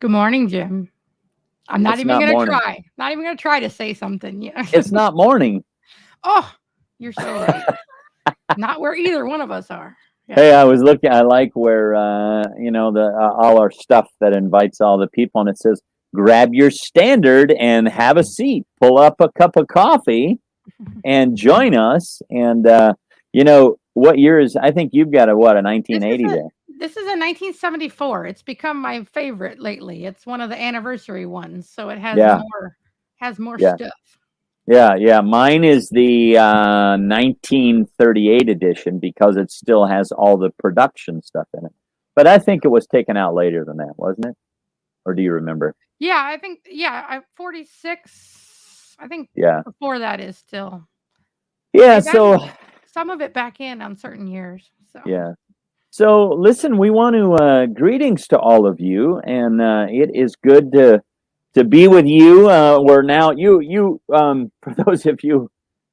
Good morning, Jim. I'm not It's even not gonna morning. try. Not even gonna try to say something. Yeah. It's not morning. Oh, you're so right. Not where either one of us are. Yeah. Hey, I was looking. I like where the all our stuff that invites all the people, and it says, "Grab your standard and have a seat. Pull up a cup of coffee and join us." And what year is? I think you've got a This is 1980 a there. this is a 1974. It's become my favorite lately. It's one of the anniversary ones, so it Yeah, has more yeah, stuff. yeah. Mine is the 1938 edition because it still has all the production stuff in it. But I think it was taken out later than that, wasn't it? Or do you remember? Yeah, I think I 46. I think Yeah. before that is still. Yeah, They've added so some of it back in on certain years. So yeah. So listen, we want to greetings to all of you, and it is good to be with you. We're now for those of you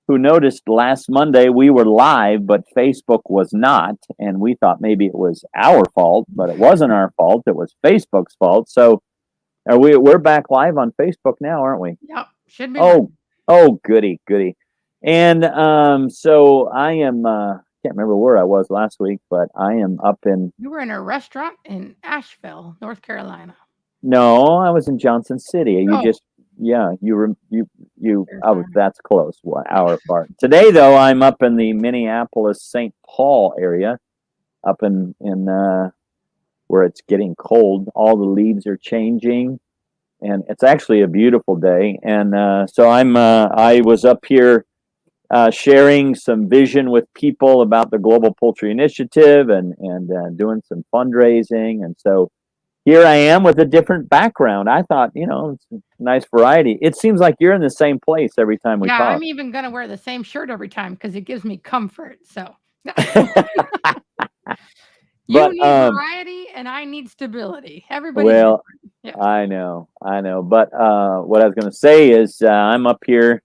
who noticed last Monday we were live, but Facebook was not, and we thought maybe it was our fault, but it wasn't our fault. It was Facebook's fault. So we're back live on Facebook now, aren't we? yep, should be Oh, working. oh, goody, goody. And so I am. Can't remember where I was last week, but I am up in. You were in a restaurant in Asheville, North Carolina. No, I was in Johnson City. You Oh, just, yeah, you. very I was. far. That's close. 1 hour apart. Today, though, I'm up in the Minneapolis St. Paul area, up in where it's getting cold. All the leaves are changing, and it's actually a beautiful day. And so I was up here sharing some vision with people about the Global Poultry Initiative and doing some fundraising. And so here I am with a different background. I thought, it's a nice variety. It seems like you're in the same place every time we Yeah, talk. I'm even gonna wear the same shirt every time because it gives me comfort. So you but need variety and I need stability. Everybody's well, different. Yeah. I know. But what I was going to say is I'm up here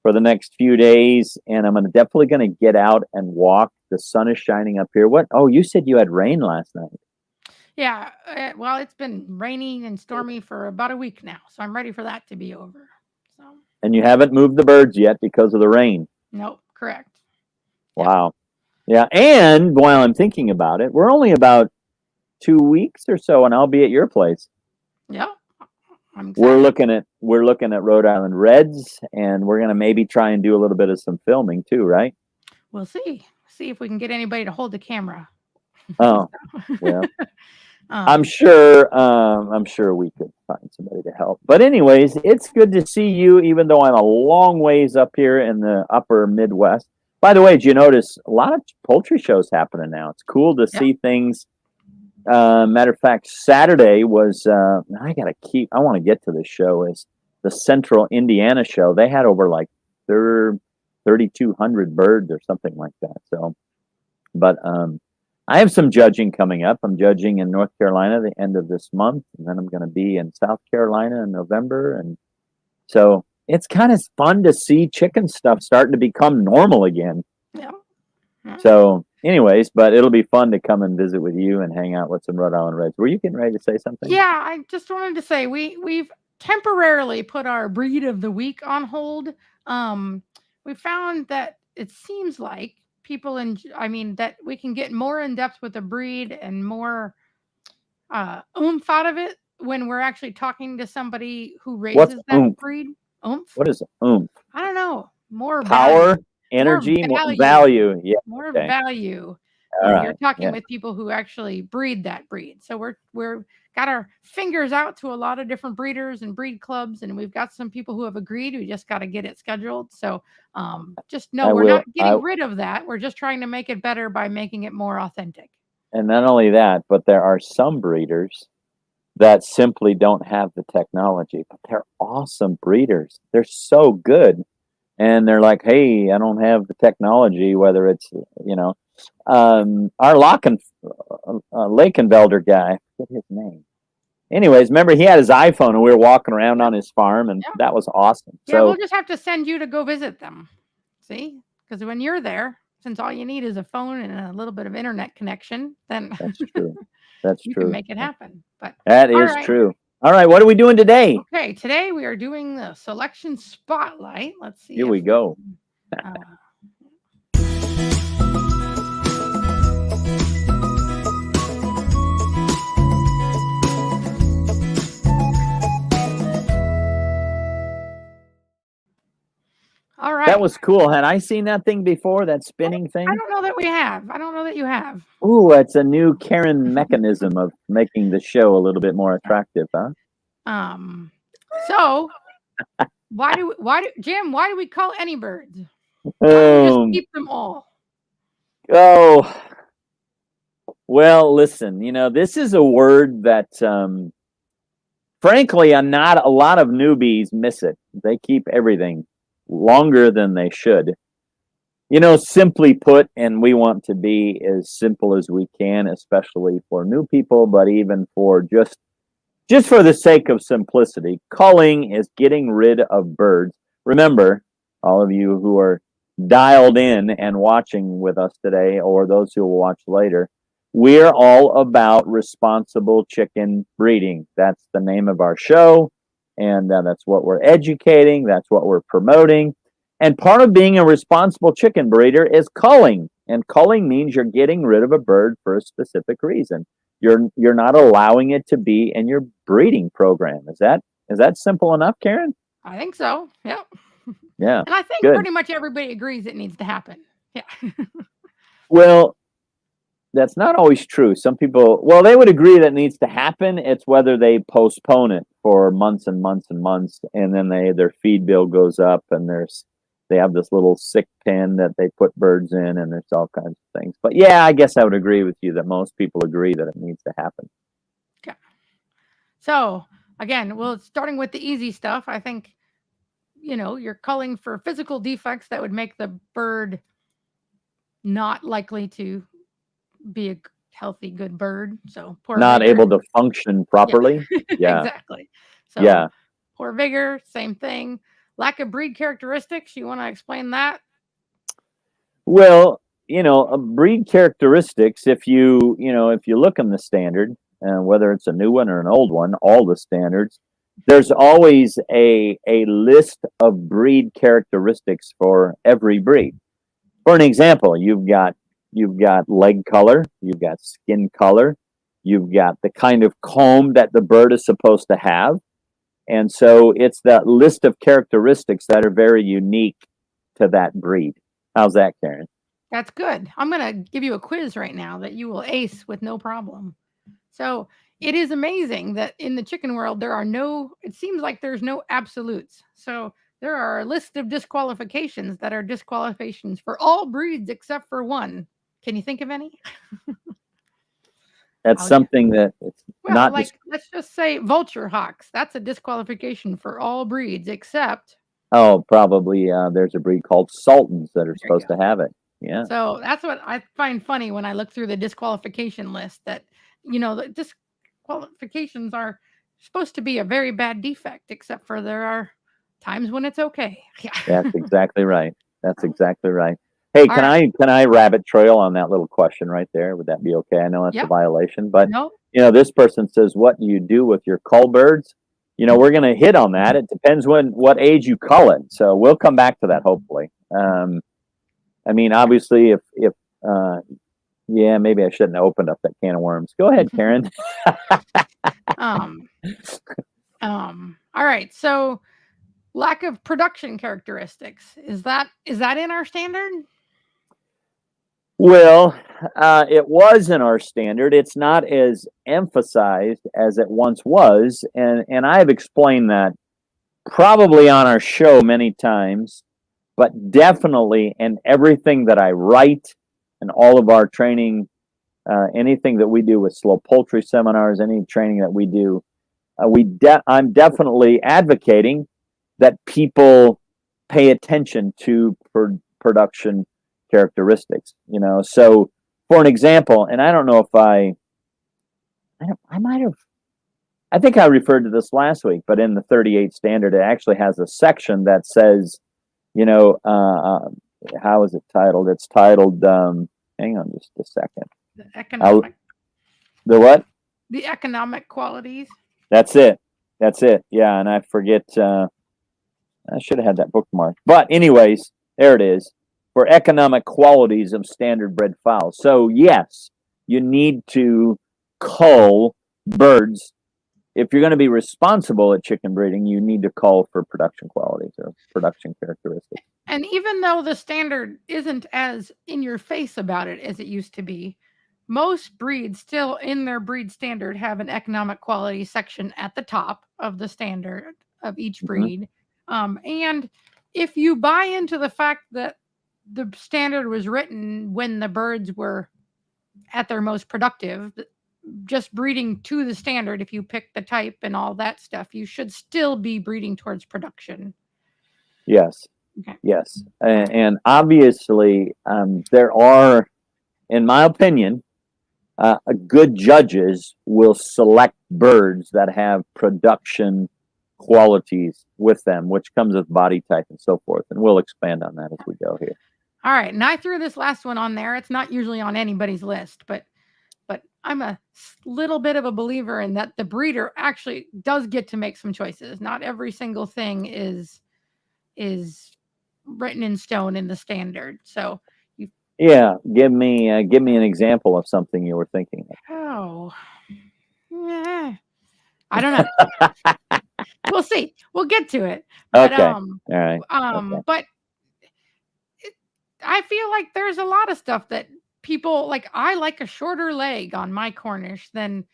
for the next few days, and I'm definitely going to get out and walk. The sun is shining up here. What? Oh, you said you had rain last night. Yeah. Well, it's been rainy and stormy for about a week now, so I'm ready for that to be over. So And you haven't moved the birds yet because of the rain. nope, correct. Yep. Wow. Yeah. And while I'm thinking about it, we're only about 2 weeks or so, and I'll be at your place. Yep. I'm We're excited. looking at we're looking at Rhode Island Reds, and we're gonna maybe try and do a little bit of some filming too, right? We'll see. See if we can get anybody to hold the camera. Oh, well, um, I'm sure we could find somebody to help. But anyways, it's good to see you, even though I'm a long ways up here in the upper Midwest. By the way, did you notice a lot of poultry shows happening now? It's cool to yeah. see things. Matter of fact, Saturday was I want to get to this show is the Central Indiana show. They had over like 3,200 birds or something like that. So, but I have some judging coming up. I'm judging in North Carolina the end of this month, and then I'm going to be in South Carolina in November. And so it's kind of fun to see chicken stuff starting to become normal again. Yeah. Yeah. So, anyways, but it'll be fun to come and visit with you and hang out with some Rhode Island Reds. Were you getting ready to say something? Yeah, I just wanted to say we've temporarily put our breed of the week on hold. Um, we found that it seems like I mean, that we can get more in depth with the breed and more oomph out of it when we're actually talking to somebody who What's raises that oomph? breed. Oomph? What is oomph? I don't know. More Power, value. More energy, value. value. Yeah. More Okay. value All when you're right. talking Yeah. with people who actually breed that breed. So we're got our fingers out to a lot of different breeders and breed clubs, and we've got some people who have agreed. We just got to get it scheduled. So just know I we're not will. getting rid of that. We're just trying to make it better by making it more authentic. And not only that, but there are some breeders that simply don't have the technology, but they're awesome breeders. They're so good. And they're like, hey, I don't have the technology, whether it's, our Lakenvelder guy, I forget his name. Anyways, remember he had his iPhone and we were walking around Yeah, on his farm and yeah, that was awesome. yeah. We'll So just have to send you to go visit them. See, because when you're there, since all you need is a phone and a little bit of internet connection, then that's true. That's you can true. make it happen. But That all is right. true. All right, what are we doing today? Okay, today we are doing the selection spotlight. Let's see. Here we go. Uh, all right. That was cool. Had I seen that thing before, that spinning I thing? don't know that we have. I don't know that you have. Ooh, it's a new Karen mechanism of making the show a little bit more attractive, huh? So Jim, why do we call any birds? Why don't we just keep them all? Oh, well, listen, this is a word that, frankly, not a lot of newbies miss it. They keep everything longer than they should. Simply put, and we want to be as simple as we can, especially for new people, but even for just for the sake of simplicity, culling is getting rid of birds. Remember, all of you who are dialed in and watching with us today, or those who will watch later, we're all about responsible chicken breeding. That's the name of our show, and that's what we're educating, that's what we're promoting. And part of being a responsible chicken breeder is culling. And culling means you're getting rid of a bird for a specific reason. You're not allowing it to be in your breeding program. Is that simple enough, Karen? I think so. Yep. Yeah. And I think good. pretty much everybody agrees it needs to happen. Yeah. Well, that's not always true. Some people, they would agree that it needs to happen. It's whether they postpone it for months and months and months, and then their feed bill goes up, and they have this little sick pen that they put birds in, and there's all kinds of things. But yeah, I guess I would agree with you that most people agree that it needs to happen. Okay. So again, starting with the easy stuff, I think, you're culling for physical defects that would make the bird not likely to be a healthy, good bird. So poor Not vigor. able to function properly. Yeah. Exactly. So yeah. Poor vigor, same thing. Lack of breed characteristics. You want to explain that? Well, breed characteristics. If you look in the standard, whether it's a new one or an old one, all the standards, there's always a list of breed characteristics for every breed. For an example, you've got leg color, you've got skin color, you've got the kind of comb that the bird is supposed to have. And so it's that list of characteristics that are very unique to that breed. How's that, Karen? That's good. I'm going to give you a quiz right now that you will ace with no problem. So it is amazing that in the chicken world, it seems like there's no absolutes. So there are a list of disqualifications that are disqualifications for all breeds except for one. Can you think of any? That's something that it's not. Let's just say vulture hawks. That's a disqualification for all breeds except. Oh, probably there's a breed called sultans that are supposed to have it. Yeah. So that's what I find funny when I look through the disqualification list, that, the disqualifications are supposed to be a very bad defect, except for there are times when it's okay. Yeah. That's exactly right. That's exactly right. Hey, can I rabbit trail on that little question right there? Would that be okay? I know that's a violation, but this person says, what do you do with your cull birds? We're going to hit on that. It depends what age you cull it. So we'll come back to that, hopefully. I mean, obviously, if maybe I shouldn't have opened up that can of worms. Go ahead, Karen. All right. So lack of production characteristics. Is that in our standard? Well, it was in our standard. It's not as emphasized as it once was, and I've explained that probably on our show many times, but definitely in everything that I write and all of our training, anything that we do with slow poultry seminars, any training that we do, I'm definitely advocating that people pay attention to production characteristics. So for an example, and I don't know if I might have, I think I referred to this last week, but in the 38 standard, it actually has a section that says, how is it titled? It's titled, hang on just a second. The economic. The what? The economic qualities. That's it. That's it. Yeah, and I forget. I should have had that bookmark. But anyways, there it is. For economic qualities of standard bred fowls. So yes, you need to cull birds. If you're going to be responsible at chicken breeding, you need to cull for production qualities or production characteristics. And even though the standard isn't as in your face about it as it used to be, most breeds still in their breed standard have an economic quality section at the top of the standard of each Mm-hmm. breed. And if you buy into the fact that the standard was written when the birds were at their most productive, just breeding to the standard, if you pick the type and all that stuff, you should still be breeding towards production. Yes, Okay. yes, and obviously there are, in my opinion, good judges will select birds that have production qualities with them, which comes with body type and so forth. And we'll expand on that as we go here. All right, and I threw this last one on there. It's not usually on anybody's list, but I'm a little bit of a believer in that the breeder actually does get to make some choices. Not every single thing is written in stone in the standard. So you Yeah, give me an example of something you were thinking of. oh yeah, I don't know. We'll see. We'll get to it. But Okay, all right, okay, but I feel like there's a lot of stuff that people like. I like a shorter leg on my Cornish than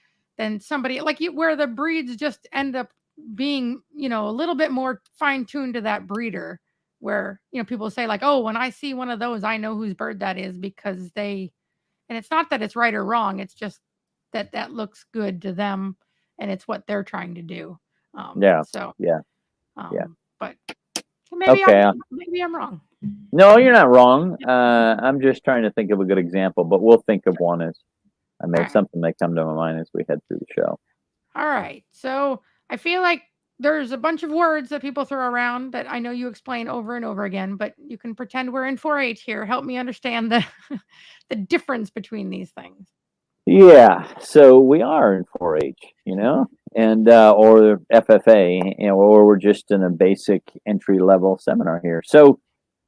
somebody like you, where the breeds just end up being, a little bit more fine tuned to that breeder. Where people say like, oh, when I see one of those, I know whose bird that is because they. And it's not that it's right or wrong. It's just that that looks good to them, and it's what they're trying to do. yeah, So, yeah, yeah. but maybe Okay, I'm wrong. no, you're not wrong. I'm just trying to think of a good example, but we'll think of one as All right. something may come to my mind as we head through the show. All right. So I feel like there's a bunch of words that people throw around that I know you explain over and over again, but you can pretend we're in 4-H here. Help me understand the the difference between these things. Yeah, so we are in 4-H, and or FFA, or we're just in a basic entry level seminar here. So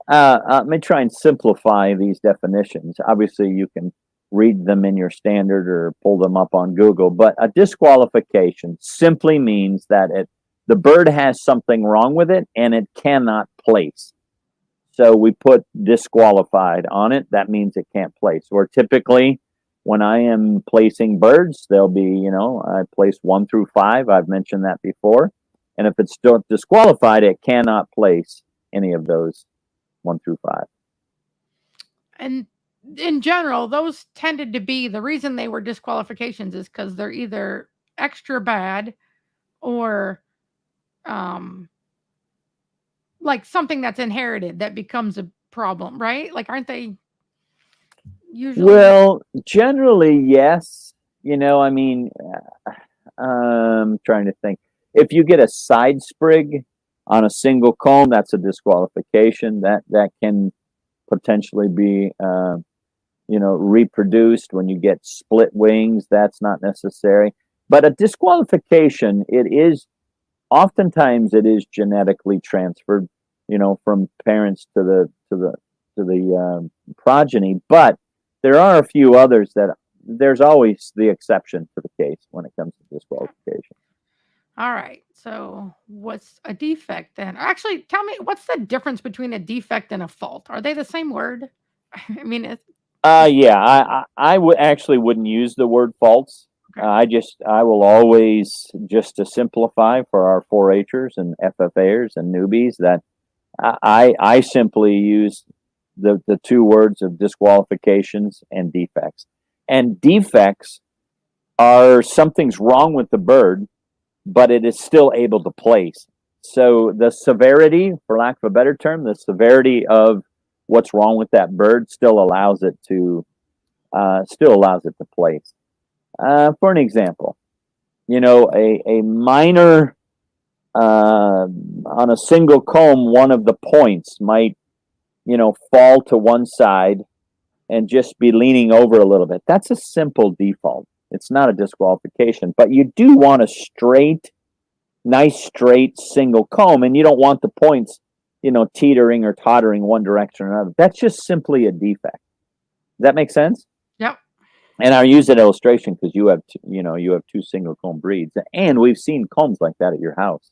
let me try and simplify these definitions. Obviously, you can read them in your standard or pull them up on Google, but a disqualification simply means that the bird has something wrong with it and it cannot place. So we put disqualified on it. That means it can't place. Or typically, when I am placing birds, they'll be, I place 1 through 5. I've mentioned that before. And if it's still disqualified, it cannot place any of those 1 through 5. And in general, those tended to be the reason they were disqualifications is because they're either extra bad or um like something that's inherited that becomes a problem, right? Like aren't they usually Well, generally, yes. I mean, trying to think. If you get a side sprig on a single comb, that's a disqualification. That can potentially be, reproduced. When you get split wings, that's not necessary. But a disqualification, oftentimes it is genetically transferred, from parents to the progeny. But there are a few others that there's always the exception to the case when it comes to disqualification. all right. So what's a defect then? Actually, tell me what's the difference between a defect and a fault? Are they the same word? I mean, it's Yeah, I would actually wouldn't use the word faults. okay. I will always, just to simplify for our 4-Hers and FFAers and newbies, that I simply use the two words of disqualifications and defects. And defects are something's wrong with the bird, but it is still able to place. So the severity, for lack of a better term, the severity of what's wrong with that bird still allows it to place. For an example, a minor on a single comb, one of the points might, fall to one side and just be leaning over a little bit. That's a simple default. It's not a disqualification, but you do want a straight nice straight single comb, and you don't want the points, teetering or tottering one direction or another. That's just simply a defect. Does that make sense? Yep. And I use that illustration because you have two single comb breeds, and we've seen combs like that at your house,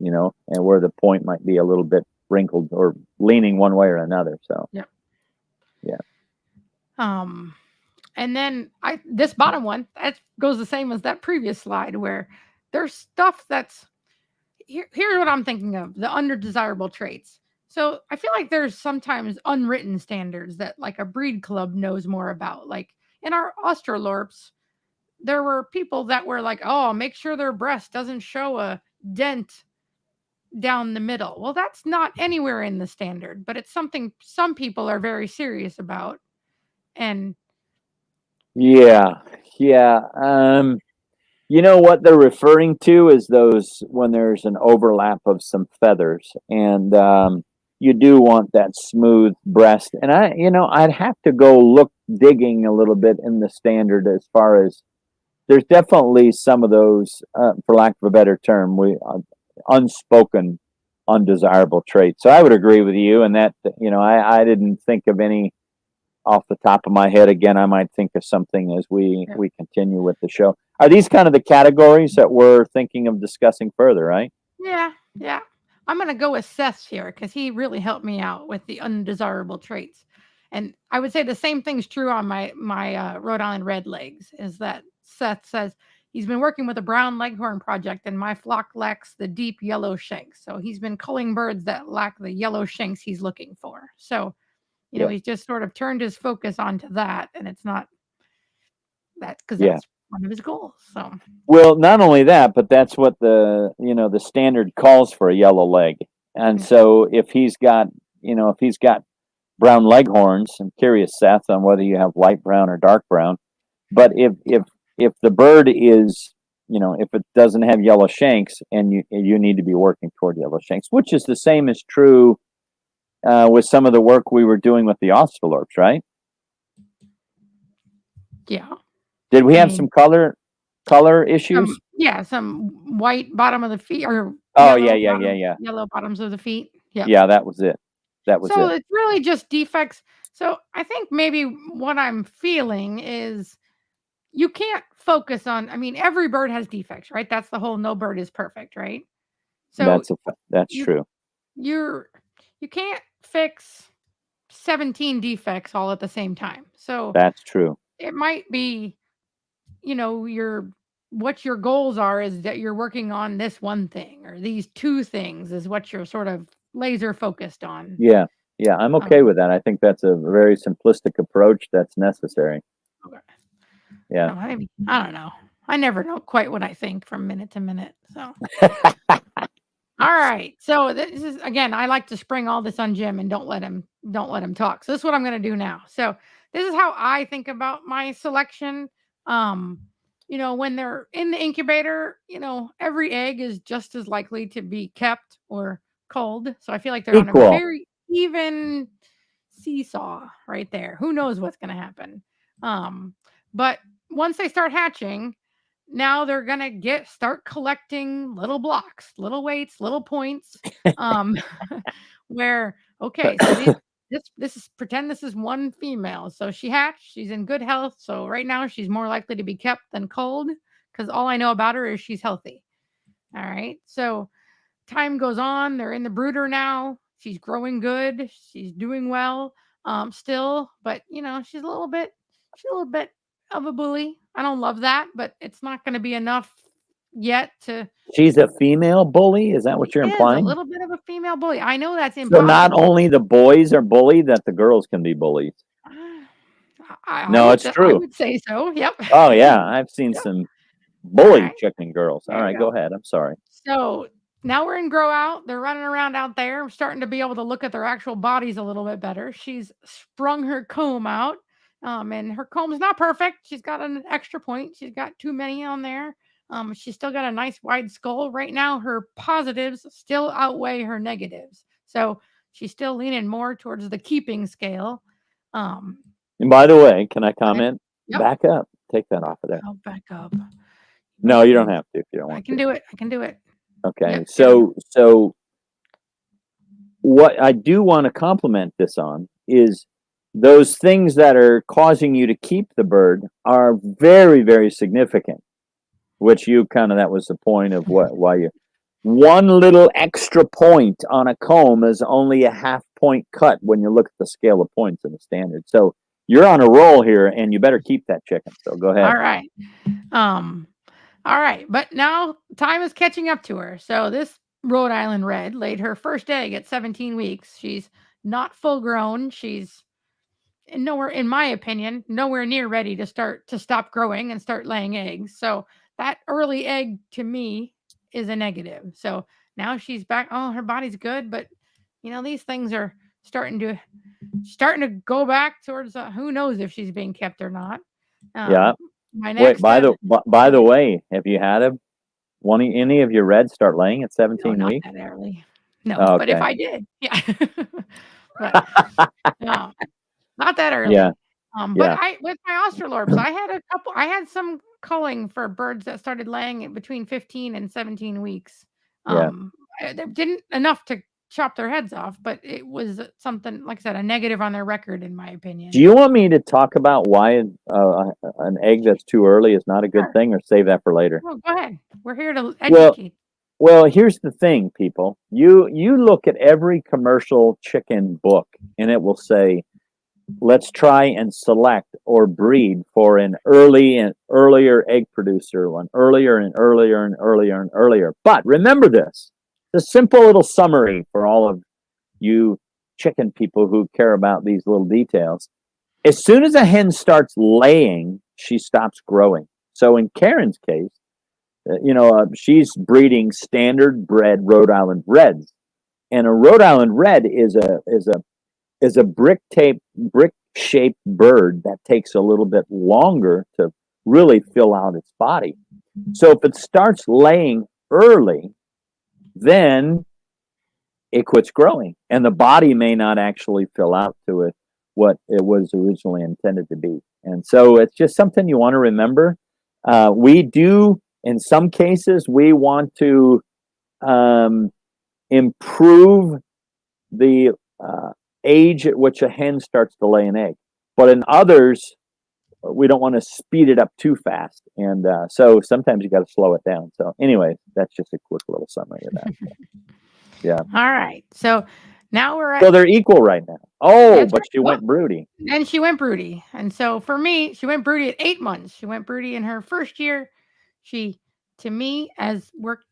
and where the point might be a little bit wrinkled or leaning one way or another. So, Yep. yeah. And then this bottom one, that goes the same as that previous slide, where there's stuff that's here's what I'm thinking of, the undesirable traits. So I feel like there's sometimes unwritten standards that like a breed club knows more about. Like in our Australorps, there were people that were like, oh, make sure their breast doesn't show a dent down the middle. Well, that's not anywhere in the standard, but it's something some people are very serious about. And Yeah. You know what they're referring to is those when there's an overlap of some feathers, and you do want that smooth breast. And I'd have to go look digging a little bit in the standard as far as there's definitely some of those, for lack of a better term, unspoken undesirable traits. So I would agree with you, and that I didn't think of any off the top of my head. Again, I might think of something as we continue with the show. Are these kind of the categories that we're thinking of discussing further, right? yeah. I'm going to go with Seth here because he really helped me out with the undesirable traits. And I would say the same thing's true on my Rhode Island Red Legs, is that Seth says he's been working with a brown leghorn project and my flock lacks the deep yellow shanks. So he's been culling birds that lack the yellow shanks he's looking for. So, Yeah. he's just sort of turned his focus onto that, and it's not that because Yeah. that's one of his goals. So, Well, not only that, but that's what the standard calls for, a yellow leg. And so if he's got brown leghorns, I'm curious, Seth, on whether you have light brown or dark brown. But if the bird is, if it doesn't have yellow shanks, and you need to be working toward yellow shanks, which is the same as true with some of the work we were doing with the Australorps, right? yeah. Did we have some color issues? Some white bottom of the feet or Oh, yellow bottoms of the feet. Yep. Yeah, that was it. So it's really just defects. So I think maybe what I'm feeling is you can't focus on, I mean, every bird has defects, right? That's the whole no bird is perfect, right? So That's true. You can't fix 17 defects all at the same time. So That's true. it might be, what your goals are is that you're working on this one thing, or these two things is what you're sort of laser focused on. Yeah, I'm okay with that. I think that's a very simplistic approach that's necessary. Okay. Yeah. I don't know. I never know quite what I think from minute to minute. So all right. So this is, again, I like to spring all this on Jim and don't let him talk. So this is what I'm going to do now. So this is how I think about my selection. When they're in the incubator, every egg is just as likely to be kept or culled. So I feel like they're on a very even seesaw right there. Who knows what's going to happen? But once they start hatching, now they're gonna start collecting little blocks, little weights, little points. Where okay, so this is pretend this is one female. So she hatched, she's in good health. So right now she's more likely to be kept than culled because all I know about her is she's healthy. All right. So time goes on, they're in the brooder now. She's growing good, she's doing well. Still, but she's a little bit of a bully. I don't love that, but it's not going to be enough yet to. She's a female bully? Is that what you're implying? A little bit of a female bully. I know that's impossible. So not only the boys are bullied, that the girls can be bullied. It's true. I would say so. Yep. Oh yeah, I've seen some bully chicken girls. All right, go ahead. I'm sorry. So now we're in grow out. They're running around out there. I'm starting to be able to look at their actual bodies a little bit better. She's sprung her comb out. And her comb's not perfect. She's got an extra point. She's got too many on there. She's still got a nice wide skull. Right now, her positives still outweigh her negatives. So she's still leaning more towards the keeping scale. And by the way, can I comment? Yep. Back up. Take that off of there. I'll back up. No, you don't have to if you don't want to. I can do it. Okay. Yep. Yep. So what I do want to compliment this on is those things that are causing you to keep the bird are very, very significant, which you kind of, that was the point of what, why you, one little extra point on a comb is only a half point cut when you look at the scale of points in the standard. So you're on a roll here and you better keep that chicken. So go All ahead. right. Um, all right. But now time is catching up to her. So this Rhode Island Red laid her first egg at 17 weeks. She's not full grown. She's nowhere, in my opinion, nowhere near ready to stop growing and start laying eggs. So that early egg to me is a negative. So now she's back. Oh, her body's good, but these things are starting to go back towards who knows if she's being kept or not. Yeah. Um, my Wait, next by go the ahead. way, have you had any of your reds start laying at No, 17 not weeks? that early. No, but if Okay. I did, yeah. But no, not that Yeah. early. But Yeah. I with my Australorps, I had some culling for birds that started laying at between 15 and 17 weeks. Yeah. They didn't enough to chop their heads off, but it was something, like I said, a negative on their record, in my Do opinion. you want me to talk about why an egg that's too early is not a good Sure. thing, or save that for later? No, go ahead. We're here to Well, educate. here's the thing, people. You look at every commercial chicken book, and it will say, "Let's try and select or breed for an early and earlier egg producer, one earlier and earlier and earlier and earlier." But remember this: the simple little summary for all of you chicken people who care about these little details. As soon as a hen starts laying, she stops growing. So in Karen's case, she's breeding standard bred Rhode Island Reds, and a Rhode Island Red is a brick shaped bird that takes a little bit longer to really fill out its body. So if it starts laying early, then it quits growing, and the body may not actually fill out to it what it was originally intended to be. And so it's just something you want to remember. We do, in some cases, we want to um, improve the age at which a hen starts to lay an egg, but in others, we don't want to speed it up too fast. And so sometimes you got to slow it down. So, anyway, that's just a quick little summary of that. Yeah. All right. So now we're at So they're equal right now. Oh, that's but right. she Well, went broody. and she went broody. And so for me, she went broody at 8 months. She went broody in her first year. She, to me, as work,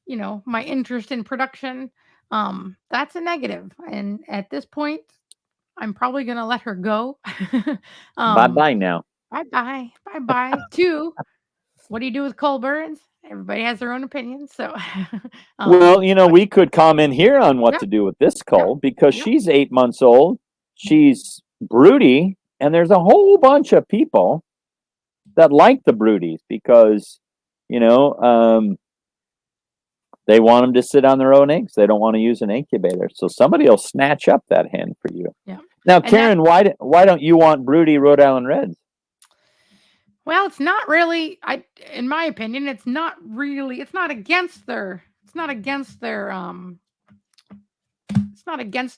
my interest in production, that's a negative. And at this point, I'm probably gonna let her go. Bye um, bye now. bye bye, bye bye. Two, what do you do with cold birds? Everybody has their own opinion. So, Well, but we could comment here on what yep, to do with this yep, cull because yep. she's 8 months old. She's broody, and there's a whole bunch of people that like the broodies because, you know, um, they want them to sit on their own eggs. They don't want to use an incubator. So somebody will snatch up that hen for you. Yeah. Now, And that Karen, why don't you want broody Rhode Island Reds? well, it's not really in my opinion, it's not against their it's not against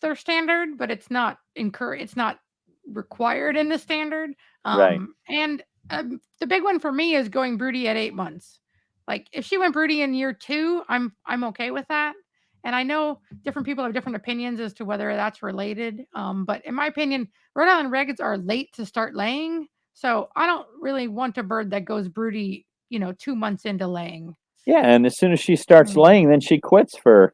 their standard, but it's not required in the standard. Right. And the big one for me is going broody at 8 months. Like if she went broody in year two, I'm okay with that. And I know different people have different opinions as to whether that's related. But in my opinion, Rhode Island Regs are late to start laying, so I don't really want a bird that goes broody, 2 months into laying. Yeah, and as soon as she starts Mm, laying, then she quits for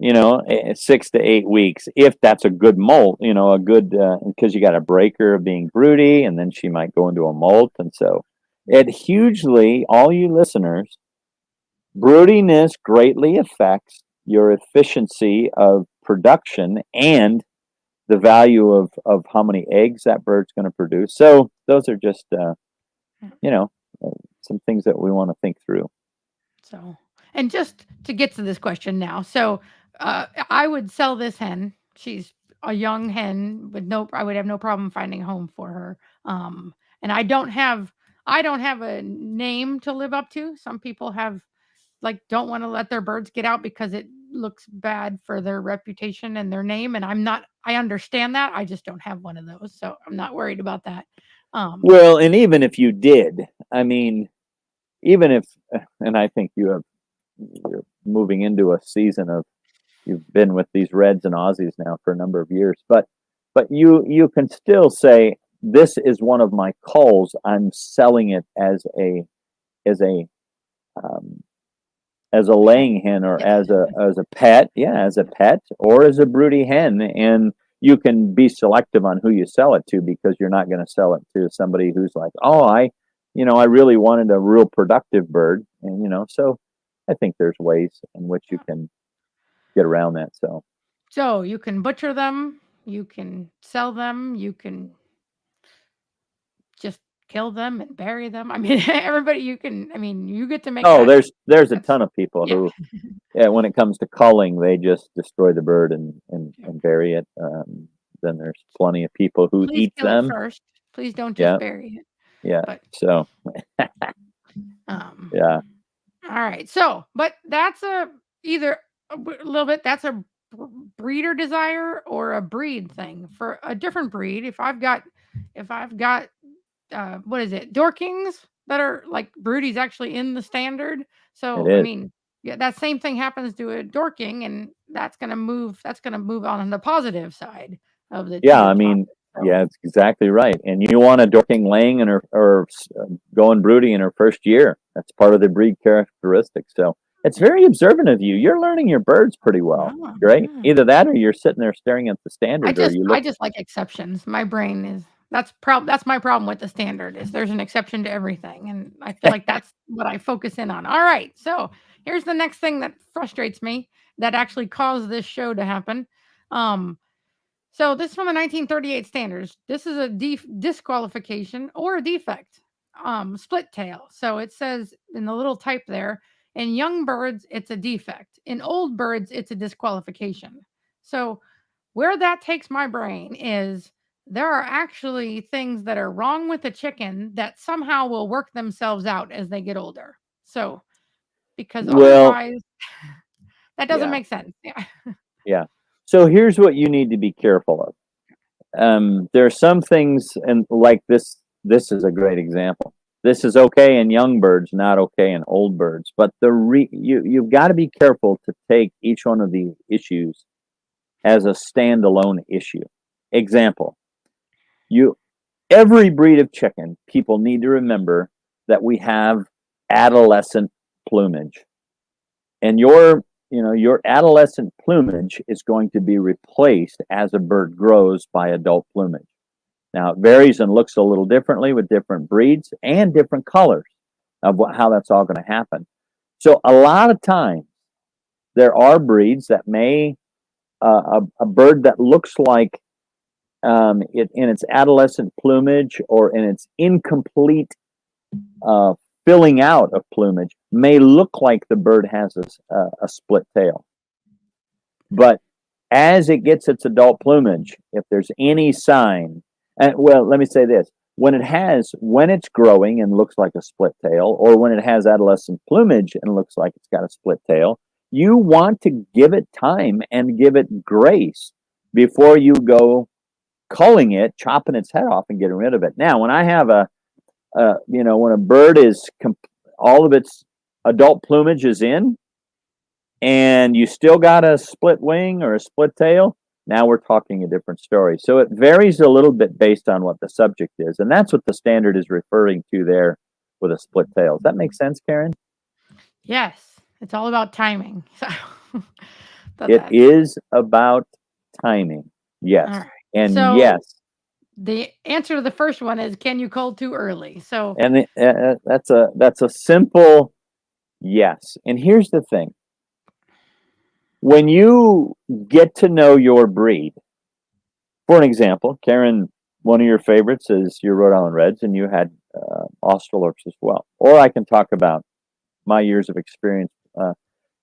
6 to 8 weeks, if that's a good molt, a good, because you got a breaker of being broody, and then she might go into a molt. And so it hugely, all you listeners, broodiness greatly affects your efficiency of production and the value of how many eggs that bird's going to produce. So those are just, you know, uh, some things that we want to think through. So, and just to get to this question now, so I would sell this hen. She's a young hen with I would have no problem finding a home for her. And I don't have a name to live up to. Some people have like don't want to let their birds get out because it looks bad for their reputation and their name. And I understand that. I just don't have one of those. So I'm not worried about that. Well, and even if you did, I mean, even if, and I think you're moving into a season of, you've been with these Reds and Aussies now for a number of years, but you can still say this is one of my culls. I'm selling it as a um, as a Pet. laying hen or Yeah. as a pet, yeah, as a pet or as a broody hen, and you can be selective on who you sell it to, because you're not going to sell it to somebody who's like, oh, I really wanted a real productive bird, and so I think there's ways in which you can get around that. So you can butcher them, you can sell them, you can just kill them and bury them. I mean, everybody you can. I mean, you get to make Oh, that. there's a That's ton of people yeah. who, yeah, when it comes to culling, they just destroy the bird and bury it. Then there's plenty of people who Please eat kill it them. first. Please don't just Yeah, bury it. yeah. But So um, yeah, all right. So, but that's a either a little bit. That's a breeder desire or a breed thing for a different breed. If I've got what is it? Dorkings that are like broodies actually in the standard. it So I is. mean, yeah, that same thing happens to a Dorking, and that's gonna move. That's gonna move on the positive side of the Yeah, I teeter totter. mean, So yeah, it's exactly right. And you want a Dorking laying in her or going broody in her first year. That's part of the breed characteristic. So it's very observant of you. You're learning your birds pretty well. yeah, Great. yeah. Either that, or you're sitting there staring at the I standard, or just you I look. just like exceptions. My brain is that's my problem with the standard is there's an exception to everything, and I feel like that's what I focus in on. All right, so here's the next thing that frustrates me that actually caused this show to happen. Um, so this is from the 1938 standards. This is a disqualification or a defect. Split tail. So it says in the little type there, in young birds, it's a defect. In old birds, it's a disqualification. So where that takes my brain is there are actually things that are wrong with the chicken that somehow will work themselves out as they get older. So because Well, otherwise that doesn't yeah, make sense. Yeah. yeah. So here's what you need to be careful of. There are some things, and like this. This is a great example. This is okay in young birds, not okay in old birds. But you've got to be careful to take each one of these issues as a standalone issue. Example: you every breed of chicken, people need to remember that we have adolescent plumage, and your adolescent plumage is going to be replaced as a bird grows by adult plumage. Now, it varies and looks a little differently with different breeds and different colors of how that's all going to happen. So, a lot of times, there are breeds that may, a bird that looks like it in its adolescent plumage or in its incomplete uh, filling out of plumage may look like the bird has a split tail. But as it gets its adult plumage, if there's any sign, and well, let me say this: when it's growing and looks like a split tail, or when it has adolescent plumage and looks like it's got a split tail, you want to give it time and give it grace before you go culling it, chopping its head off, and getting rid of it. Now, when I have when a bird is all of its adult plumage is in, and you still got a split wing or a split tail, now we're talking a different story. So it varies a little bit based on what the subject is. And that's what the standard is referring to there with a split tail. Does that make sense, Karen? Yes, it's all about timing. So but It that's is about timing. all Yes. right. And So yes. the answer to the first one is can you cull too early? So And that's a simple yes. And here's the thing. When you get to know your breed, for an example, Karen, one of your favorites is your Rhode Island Reds, and you had Australorps as well. Or I can talk about my years of experience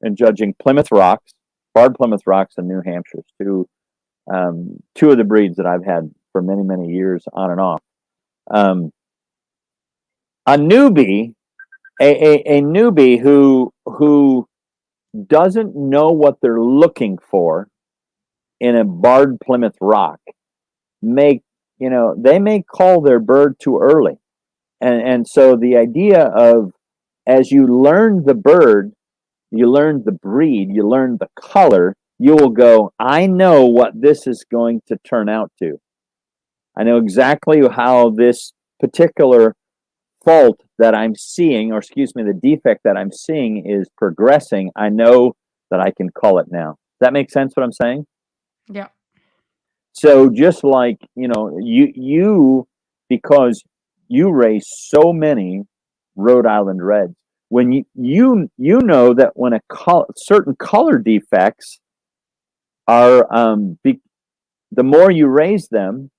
in judging Plymouth Rocks, Barred Plymouth Rocks, and New Hampshires, two of the breeds that I've had for many, many years on and off. A newbie a newbie who doesn't know what they're looking for in a barred Plymouth Rock may, they may call their bird too early. And so the idea of, as you learn the bird, you learn the breed, you learn the color, you will go, I know what this is going to turn out to. I know exactly how this particular fault that I'm seeing, or excuse me, the defect that I'm seeing is progressing. I know that I can call it now. Does that make sense what I'm saying? Yeah. So just like, you because you raise so many Rhode Island Reds, when you know that when certain color defects are the more you raise them,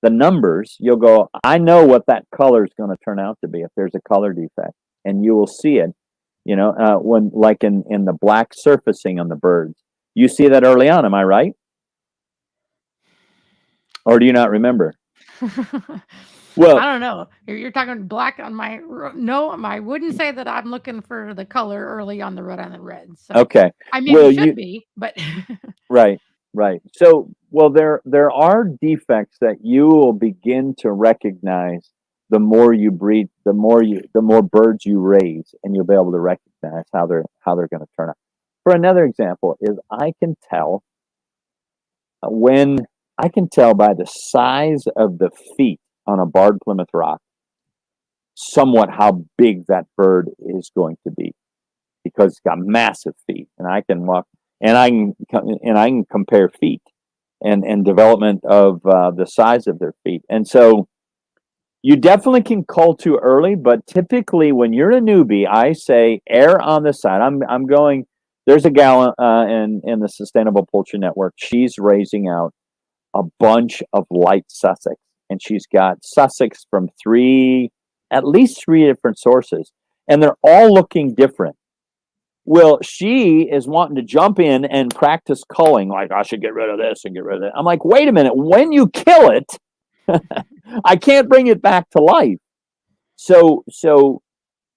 the numbers, you'll go, I know what that color is going to turn out to be if there's a color defect, and you will see it. When like in the black surfacing on the birds, you see that early on. Am I right? Or do you not remember? I Well, don't know. You're talking black on no, I wouldn't say that I'm looking for the color early on the Rhode Island Red. So okay. I maybe Well, should be, but right, right. So, well, there are defects that you will begin to recognize the more you breed, the more birds you raise, and you'll be able to recognize how they're going to turn out. For another example, is when I can tell by the size of the feet on a barred Plymouth Rock, somewhat how big that bird is going to be, because it's got massive feet, and I can walk, and I can compare feet and development of the size of their feet. And so you definitely can cull too early, but typically when you're a newbie, I say err on the side. I'm going. There's a gal in the Sustainable Poultry Network. She's raising out a bunch of light Sussex, and she's got Sussex from at least three different sources, and they're all looking different. Well, she is wanting to jump in and practice culling, like I should get rid of this and get rid of that. I'm like, wait a minute, when you kill it, I can't bring it back to life. So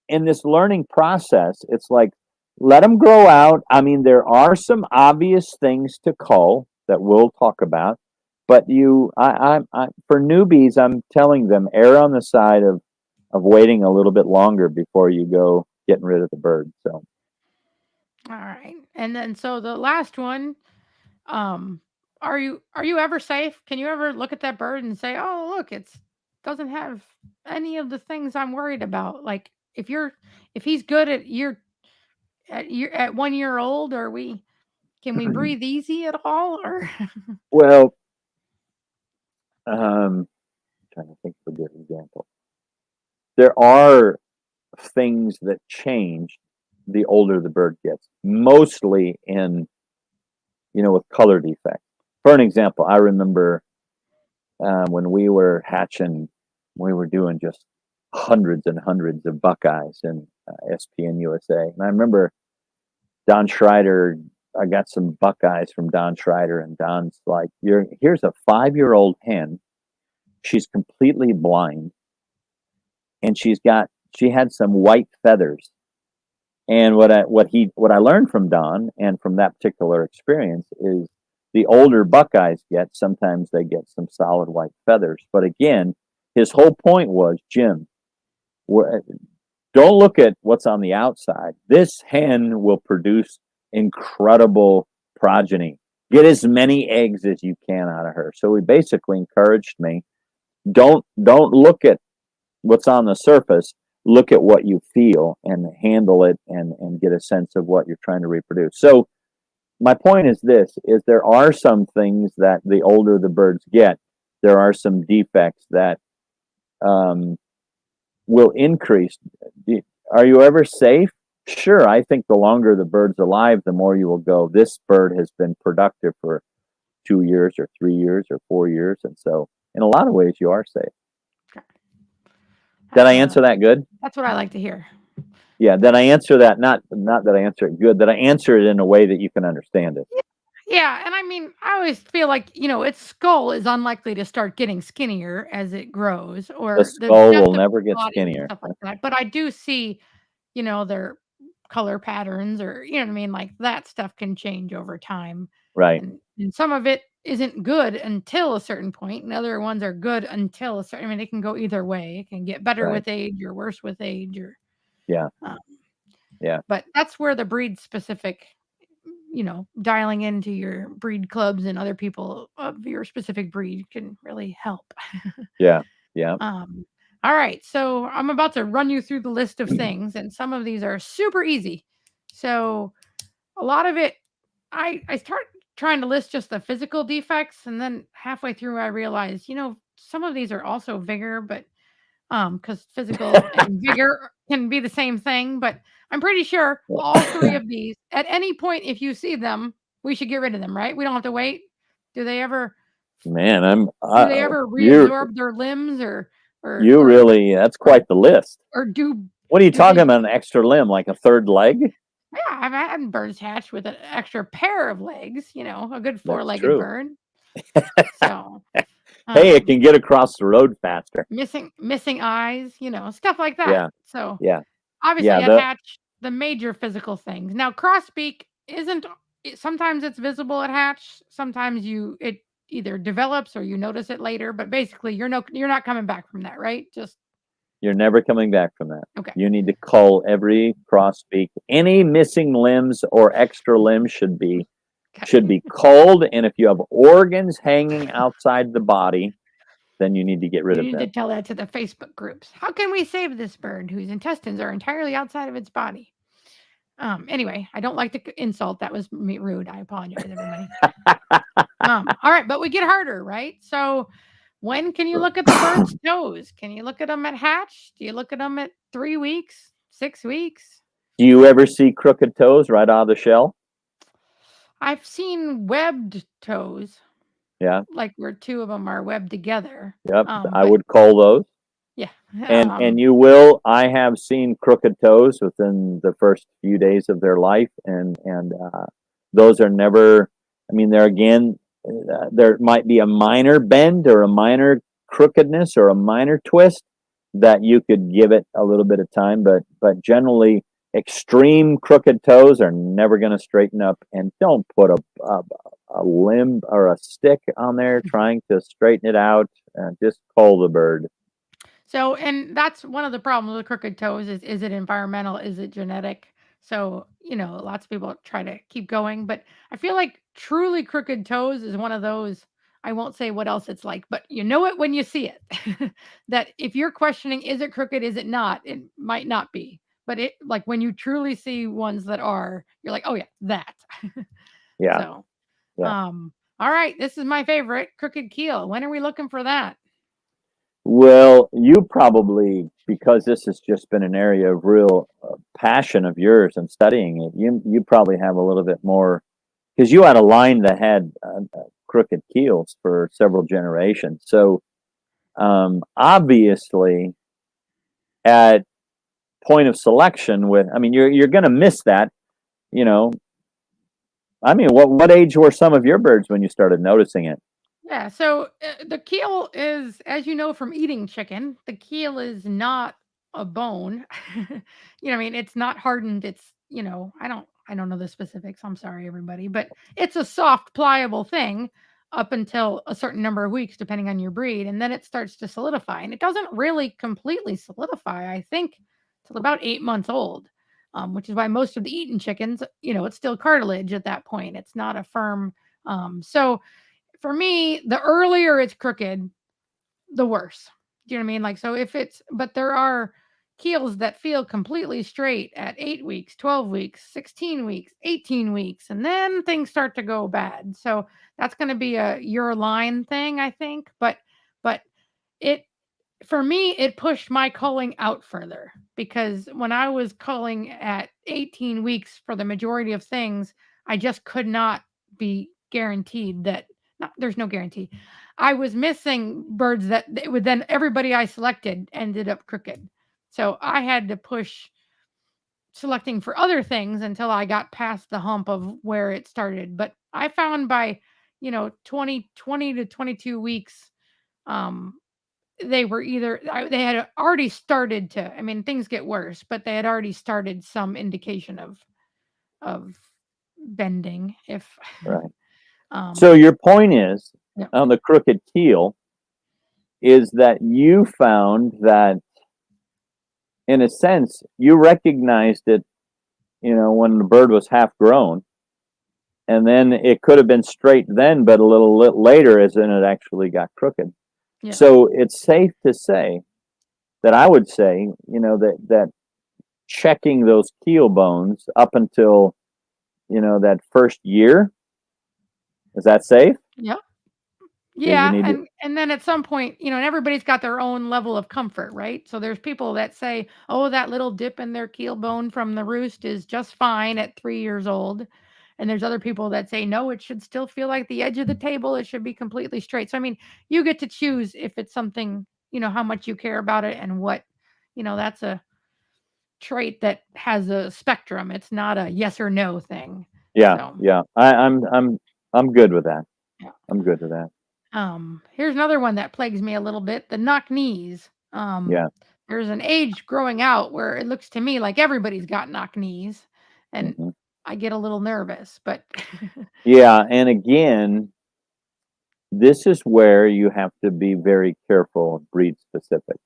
in this learning process, it's like, let them grow out. I mean, there are some obvious things to cull that we'll talk about, but for newbies, I'm telling them err on the side of waiting a little bit longer before you go getting rid of the bird. So all right. And then so the last one, um, are you ever safe? Can you ever look at that bird and say, "Oh, look, it's doesn't have any of the things I'm worried about." Like if he's good at 1 year old, can we breathe easy at all or well, trying to think of a good example. There are things that change the older the bird gets, mostly in, with color defect. For an example, I remember when we were hatching, we were doing just hundreds and hundreds of Buckeyes in SPN USA. And I remember Don Schreider, I got some Buckeyes from Don Schreider, and Don's like, here's a 5-year-old hen. She's completely blind, and she had some white feathers. And what I learned from Don and from that particular experience is the older Buckeyes sometimes they get some solid white feathers. But again, his whole point was, Jim, don't look at what's on the outside. This hen will produce incredible progeny. Get as many eggs as you can out of her. So he basically encouraged me, don't look at what's on the surface. Look at what you feel and handle it, and get a sense of what you're trying to reproduce. So my point is there are some things that the older the birds get, there are some defects that um, will increase. Are you ever safe? Sure. I think the longer the bird's alive, the more you will go, this bird has been productive for 2 years or 3 years or 4 years. And so in a lot of ways you are safe. Did I that's answer that good? that's what I like to hear. Yeah, did I answer that? Not that I answer it good, that I answer it in a way that you can understand it. Yeah, and I mean, I always feel like, its skull is unlikely to start getting skinnier as it grows The or the skull will depth of never its get body and skinnier. stuff like that, but I do see their color patterns, or you know what I mean, like that stuff can change over time. Right. And some of it isn't good until a certain point, and other ones are good until a certain. I mean, it can go either way. It can get better Right. with age or worse with age, or Yeah. um, Yeah. but that's where the breed specific, dialing into your breed clubs and other people of your specific breed can really help. Yeah. Yeah. Um, all right, so I'm about to run you through the list of things, and some of these are super easy. So a lot of it, I start trying to list just the physical defects, and then halfway through I realize, some of these are also vigor, but because physical and vigor can be the same thing. But I'm pretty sure all three of these, at any point, if you see them, we should get rid of them, right? We don't have to wait. Do they ever? Man, Do they ever you're, reabsorb their limbs, or you or really, that's or quite the list. or do What are you do they? talking about? An extra limb, like a third leg? Yeah, I've had birds hatch with an extra pair of legs. A good That's four-legged true. bird. So, Hey, it um, can get across the road faster. missing eyes, stuff like that. Yeah. So Yeah. obviously Yeah. at hatch, the major physical things. Now crossbeak isn't. Sometimes it's visible at hatch. Sometimes it either develops or you notice it later. But basically, you're not coming back from that, right? Just You're never coming back from that. okay. You need to cull every crossbeak. Any missing limbs or extra limbs should be Okay. culled. And if you have organs hanging outside the body, then you need to get rid You of need to them. tell that to the Facebook groups. How can we save this bird whose intestines are entirely outside of its body? Anyway, I don't like to insult. That was me rude. I apologize, everybody. All right, but we get harder, right? So when can you look at the bird's toes? Can you look at them at hatch? Do you look at them at 3 weeks, 6 weeks? Do you ever see crooked toes right out of the shell? I've seen webbed toes, Yeah. like where two of them are webbed together. Yep. I But would cull those. yeah, And you will. I have seen crooked toes within the first few days of their life, and those are never. I mean, there again, there might be a minor bend or a minor crookedness or a minor twist that you could give it a little bit of time, but generally, extreme crooked toes are never going to straighten up. And don't put a limb or a stick on there trying to straighten it out. Just cull the bird. So, and that's one of the problems with crooked toes is it environmental? Is it genetic? So, lots of people try to keep going, but I feel like truly crooked toes is one of those. I won't say what else it's like, but you know it when you see it. That if you're questioning, is it crooked? Is it not? It might not be, but it like when you truly see ones that are, you're like, oh yeah, that. Yeah. So, Yeah. all right, this is my favorite crooked keel. When are we looking for that? Well, you probably, because this has just been an area of real passion of yours and studying it, you probably have a little bit more because you had a line that had crooked keels for several generations. So obviously, at point of selection, with I mean, you're going to miss that. You know, I mean, what age were some of your birds when you started noticing it? Yeah, so the keel is, as you know from eating chicken, the keel is not a bone. I mean, it's not hardened. It's, I don't know the specifics. I'm sorry, everybody, but it's a soft, pliable thing up until a certain number of weeks, depending on your breed, and then it starts to solidify. And it doesn't really completely solidify, I think, till about 8 months old, which is why most of the eaten chickens, it's still cartilage at that point. It's not a firm. So for me, the earlier it's crooked, the worse. Do you know what I mean? Like, so if it's, but there are keels that feel completely straight at 8 weeks, 12 weeks, 16 weeks, 18 weeks, and then things start to go bad. So that's going to be a your line thing, I think. But it, for me, it pushed my culling out further because when I was culling at 18 weeks for the majority of things, I just could not be guaranteed that not, there's no guarantee. I was missing birds that it would then everybody I selected ended up crooked. So I had to push selecting for other things until I got past the hump of where it started. But I found by, 20 to 22 weeks, um, they were either they had already started to. I mean, things get worse, but they had already started some indication of bending. If Right. um, So your point is yeah, on the crooked keel is that you found that, in a sense, you recognized it, when the bird was half grown, and then it could have been straight then, but a little later, as in it actually got crooked. yeah, So it's safe to say that I would say, that checking those keel bones up until, that first year, is that safe? yeah. You Yeah, need to, and then at some point, and everybody's got their own level of comfort, right? So there's people that say, "Oh, that little dip in their keel bone from the roost is just fine at 3 years old." And there's other people that say, "No, it should still feel like the edge of the table. It should be completely straight." So I mean, you get to choose if it's something, how much you care about it and what, that's a trait that has a spectrum. It's not a yes or no thing. yeah, So, yeah. I'm good with that. yeah. I'm good with that. Here's another one that plagues me a little bit, the knock knees. Yeah. There's an age growing out where it looks to me like everybody's got knock knees, and Hmm. I get a little nervous, but Yeah, and again, this is where you have to be very careful, breed specific.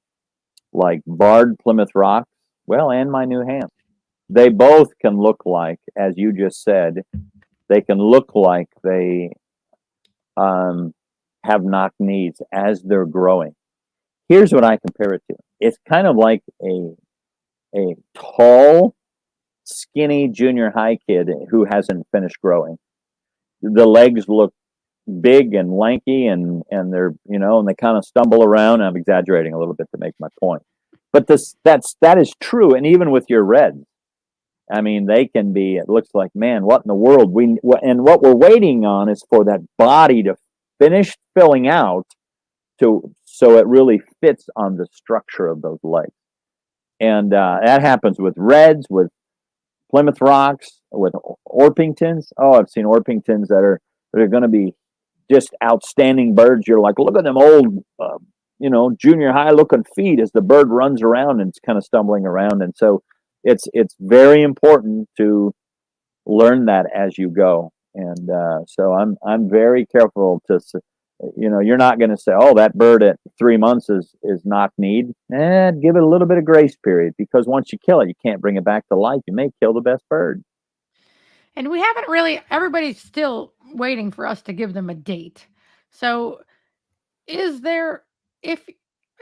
Like barred Plymouth Rocks, well, and my New Ham. They both can look like, as you just said, they can look like they um, have knock knees as they're growing. Here's what I compare it to. It's kind of like a tall, skinny junior high kid who hasn't finished growing. The legs look big and lanky, and they're, and they kind of stumble around. I'm exaggerating a little bit to make my point, but that is true. And even with your reds, I mean, they can be. It looks like, man, what in the world? And what we're waiting on is for that body to finish filling out, so it really fits on the structure of those legs. And that happens with reds, with Plymouth Rocks, with Orpingtons. Oh, I've seen Orpingtons that are going to be just outstanding birds. You're like, look at them old, junior high looking feet as the bird runs around and it's kind of stumbling around. And so it's very important to learn that as you go. And so I'm very careful to, you're not going to say, oh, that bird at 3 months is knock kneed. Give it a little bit of grace period, because once you kill it, you can't bring it back to life. You may kill the best bird. and we haven't really. Everybody's still waiting for us to give them a date. So, is there if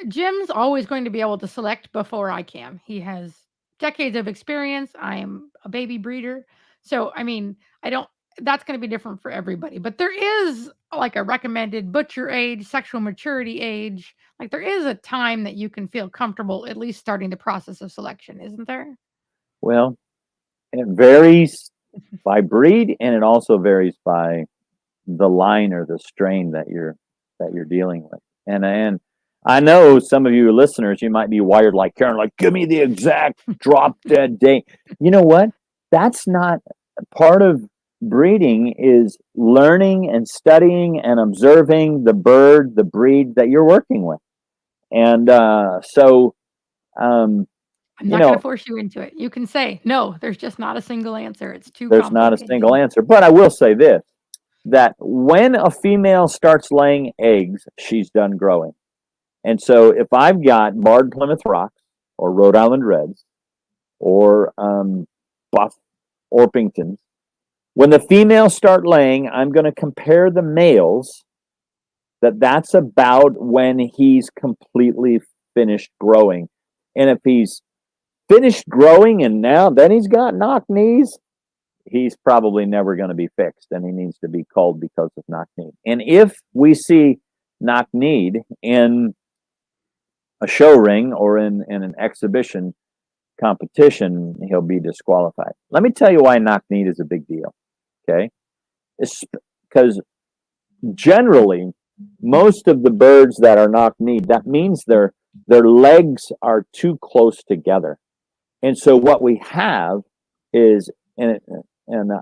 Jim's always going to be able to select before I can. He has decades of experience. I am a baby breeder. So, I mean, I don't, that's going to be different for everybody. But there is like a recommended butcher age, sexual maturity age. Like there is a time that you can feel comfortable at least starting the process of selection, isn't there? Well, it varies by breed, and it also varies by the line or the strain that you're dealing with. And I know some of you listeners, you might be wired like Karen, like, give me the exact drop dead date. You know what? That's not part of breeding, is learning and studying and observing the bird, the breed that you're working with. And so um, I'm you not going to know, force you into it. You can say, no, there's just not a single answer. It's too there's not a complicated. single answer. But I will say this, that when a female starts laying eggs, she's done growing. And so if I've got barred Plymouth Rocks or Rhode Island Reds or buff Orpingtons, when the females start laying, I'm going to compare the males. That's about when he's completely finished growing. And if he's finished growing and now then he's got knock knees, he's probably never going to be fixed, and he needs to be culled because of knock knee. And if we see knock kneed in a show ring or in an exhibition competition, he'll be disqualified. Let me tell you why knock kneed is a big deal. Okay, it's because generally most of the birds that are knock kneed, that means their legs are too close together. And so what we have is, and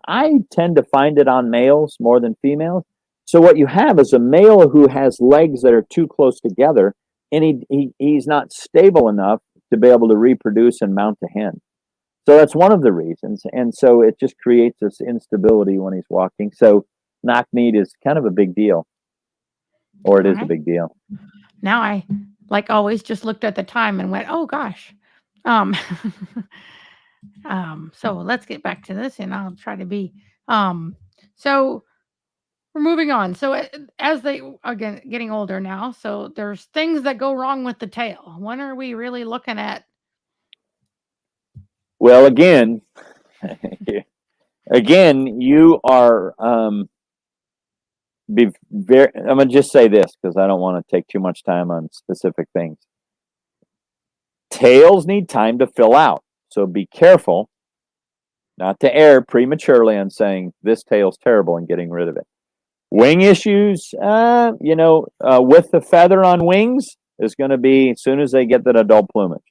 I tend to find it on males more than females. So what you have is a male who has legs that are too close together, and he's not stable enough to be able to reproduce and mount a hen. So that's one of the reasons, and so it just creates this instability when he's walking. So knock kneed is kind of a big deal, or it All is a right. big deal. Now I, like always, just looked at the time and went, "Oh gosh." Um, so let's get back to this, and I'll try to be. So we're moving on. So as they again getting older now, so there's things that go wrong with the tail. When are we really looking at? Well, again, you are be very. I'm gonna just say this because I don't want to take too much time on specific things. Tails need time to fill out, so be careful not to err prematurely on saying this tail's terrible and getting rid of it. Wing issues, with the feather on wings is going to be as soon as they get that adult plumage.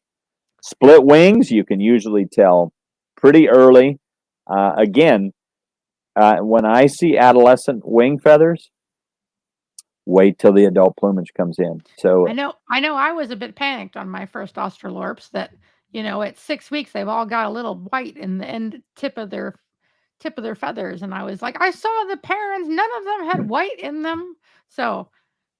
Split wings, you can usually tell pretty early. Again, when I see adolescent wing feathers, wait till the adult plumage comes in. So, I was a bit panicked on my first Australorps that, at 6 weeks they've all got a little white in the end tip of their feathers, and I was like, I saw the parents, none of them had white in them. So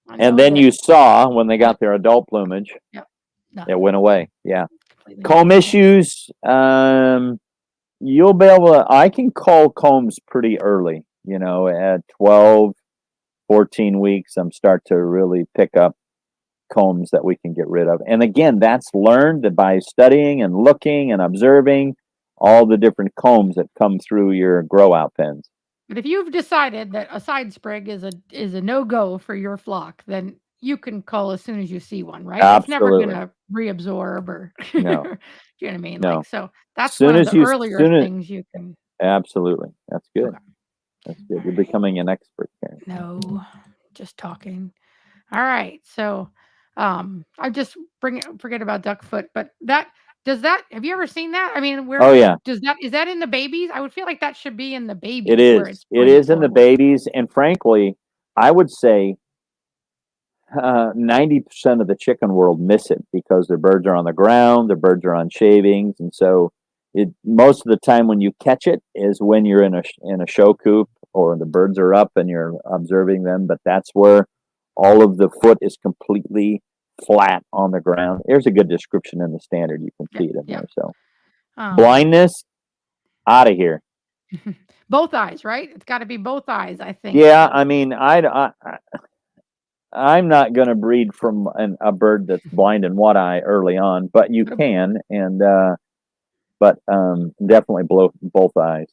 I and know then that. you saw when they Yep, got their adult plumage, yep, it nothing, went away. Yeah. completely Comb nothing. Yep. issues, you'll be able to, I can call combs pretty early, at 12, 14 weeks, I'm start to really pick up combs that we can get rid of. And again, that's learned by studying and looking and observing all the different combs that come through your grow out pens. But if you've decided that a side sprig is a no go for your flock, then you can cull as soon as you see one, right? It's never Absolutely. gonna reabsorb or do you know No, what I mean? no. Like, so that's one of the earlier Soon as, things you can. absolutely. That's good. Okay. That's good. You're becoming an expert, Karen. No, just talking. All right. So, I just forget about duck foot, but that have you ever seen that? I mean, Oh, where yeah, is that in the babies? I would feel like that should be in the it babies where is. it's It pointed is in the forward. babies. And frankly, I would say 90% of the chicken world miss it because their birds are on the ground, their birds are on shavings, and so it most of the time when you catch it is when you're in a show coop or the birds are up and you're observing them. But that's where all of the foot is completely flat on the ground. There's a good description in the standard. You can see Yep. it in there. Yep. So Um, blindness out of here. both eyes, right? It's got to be both eyes, I think. Yeah, I mean, I'm not going to breed from a bird that's blind in one eye early on, but you What ab- can, and but definitely both eyes.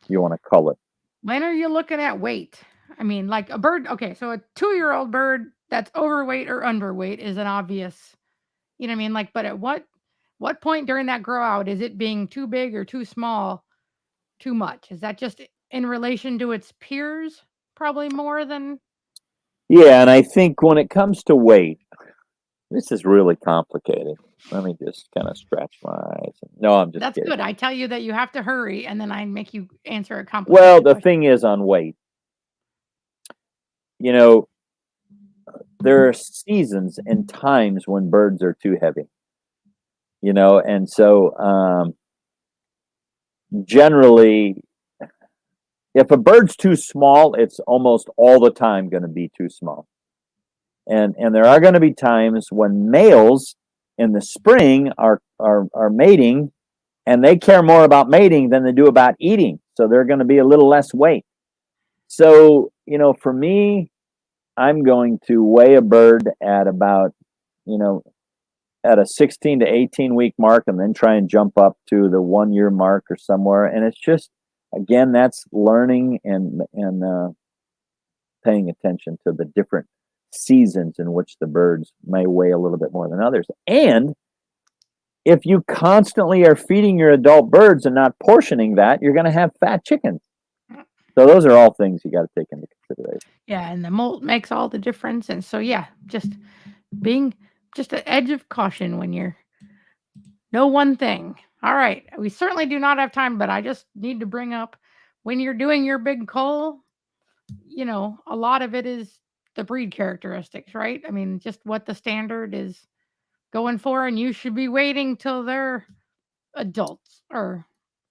You want to cull it. when are you looking at weight? I mean, like a bird. Okay, so a 2-year-old bird that's overweight or underweight is an obvious. You know what I mean? Like, but at what point during that grow out is it being too big or too small? Too much? Is that just in relation to its peers? Probably more than. Yeah, and I think when it comes to weight, this is really complicated. Let me just kind of scratch my eyes. No, I'm just That's kidding. good. I tell you that you have to hurry, and then I make you answer a Well, complicated the question. thing is on weight, you know, there are seasons and times when birds are too heavy, and so generally if a bird's too small, it's almost all the time going to be too small. And there are going to be times when males in the spring are mating, and they care more about mating than they do about eating. So they're going to be a little less weight. So for me, I'm going to weigh a bird at about you know at a 16 to 18 week mark, and then try and jump up to the 1 year mark or somewhere. And it's just again that's learning and paying attention to the different seasons in which the birds may weigh a little bit more than others. And if you constantly are feeding your adult birds and not portioning that, you're going to have fat chickens. So those are all things you got to take into consideration. Yeah, and the molt makes all the difference. And so, yeah, just being just an edge of caution when you're know one thing. All right, we certainly do not have time, but I just need to bring up when you're doing your big cull. A lot of it is the breed characteristics, right? I mean, just what the standard is going for, and you should be waiting till they're adults or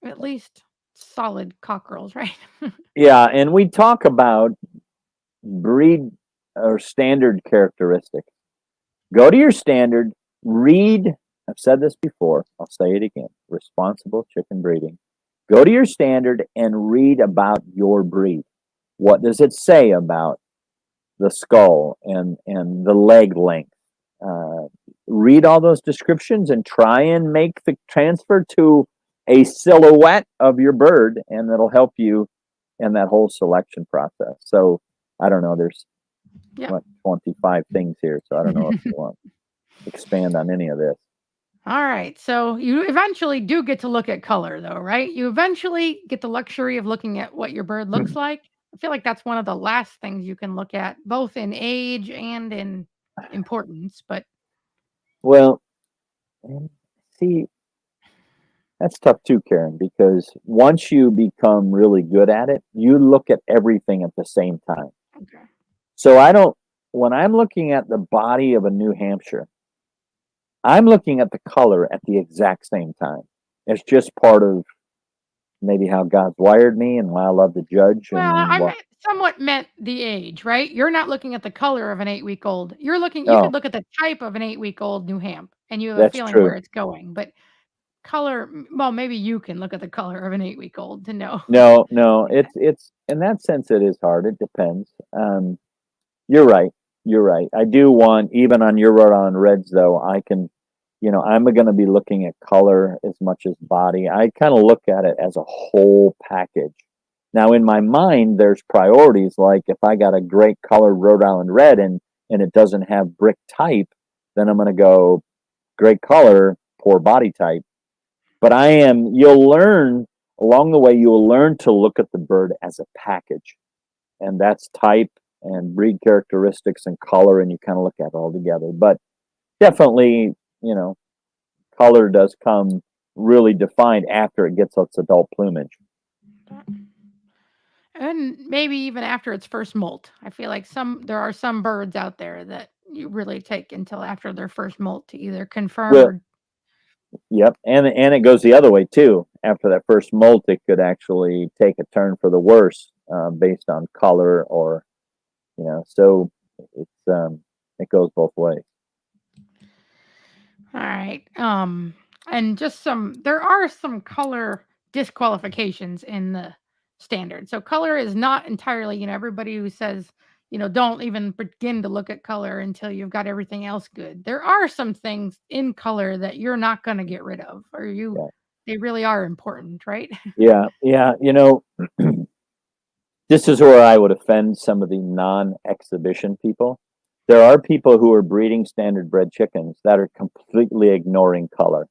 at least solid cockerels, right? Yeah, and we talk about breed or standard characteristics. Go to your standard, read. I've said this before, I'll say it again. Responsible chicken breeding. Go to your standard and read about your breed. What does it say about the skull and the leg length? Uh, Read all those descriptions and try and make the transfer to a silhouette of your bird, and that'll help you in that whole selection process. So I don't know. There's Yep. what 25 things here, so I don't know if you want to expand on any of this. All right. So you eventually do get to look at color, though, right? You eventually get the luxury of looking at what your bird looks like. I feel like that's one of the last things you can look at, both in age and in importance. But Well, see, that's tough too, Karen, because once you become really good at it, you look at everything at the same time. okay. So I don't, when I'm looking at the body of a New Hampshire, I'm looking at the color at the exact same time. It's just part of maybe how God's wired me and why I love to judge Well, and I what. somewhat meant the age, right? You're not looking at the color of an 8-week old. You could Oh, look at the type of an 8-week old New Hamp and you have a that's feeling where true. it's going. But color, well, maybe you can look at the color of an 8-week old to know. No, no, it's in that sense it is hard. It depends. You're right. You're right. I do want, even on your Rhode Island Reds, though, I can, I'm going to be looking at color as much as body. I kind of look at it as a whole package. Now, in my mind, there's priorities. Like if I got a great colored Rhode Island Red and it doesn't have brick type, then I'm going to go great color, poor body type. But you'll learn along the way, you'll learn to look at the bird as a package. And that's type and breed characteristics and color, and you kind of look at it all together. But definitely, color does come really defined after it gets its adult plumage. And maybe even after its first molt. I feel like there are some birds out there that you really take until after their first molt to either confirm Well, or yep, and it goes the other way too. After that first molt, it could actually take a turn for the worse based on color or So it goes both ways. all right. And just there are some color disqualifications in the standard. So color is not entirely, everybody who says, don't even begin to look at color until you've got everything else good. There are some things in color that you're not going to get rid of, Yeah, they really are important, right? yeah, yeah. This is where I would offend some of the non-exhibition people. There are people who are breeding standard bred chickens that are completely ignoring color.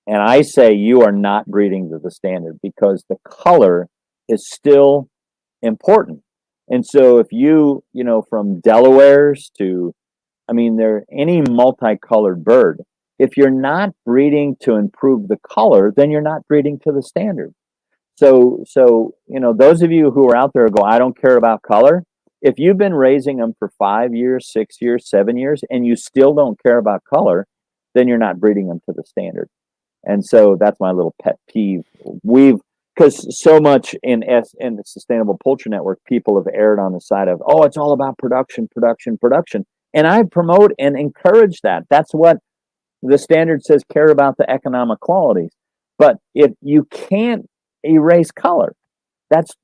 And I say you are not breeding to the standard because the color is still important. And so if from Delawares to, they're any multicolored bird, if you're not breeding to improve the color, then you're not breeding to the standard. So those of you who are out there who go, I don't care about color. If you've been raising them for 5 years, 6 years, 7 years, and you still don't care about color, then you're not breeding them to the standard. And so that's my little pet peeve. Because so much in the Sustainable Poultry Network, people have erred on the side of, oh, it's all about production, production, production. And I promote and encourage that. That's what the standard says, care about the economic qualities. But if you can't erase color, that's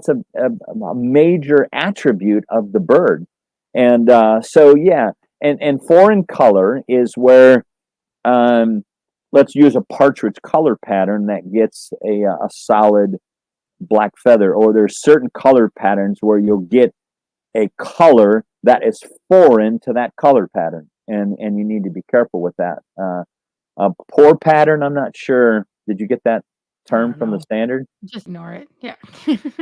a major attribute of the bird. And so, yeah, and foreign color is where let's use a partridge color pattern that gets a solid black feather, or there's certain color patterns where you'll get a color that is foreign to that color pattern, and you need to be careful with that. A poor pattern, I'm not sure. Did you get that I term don't from the know. standard? Just ignore it. Yeah.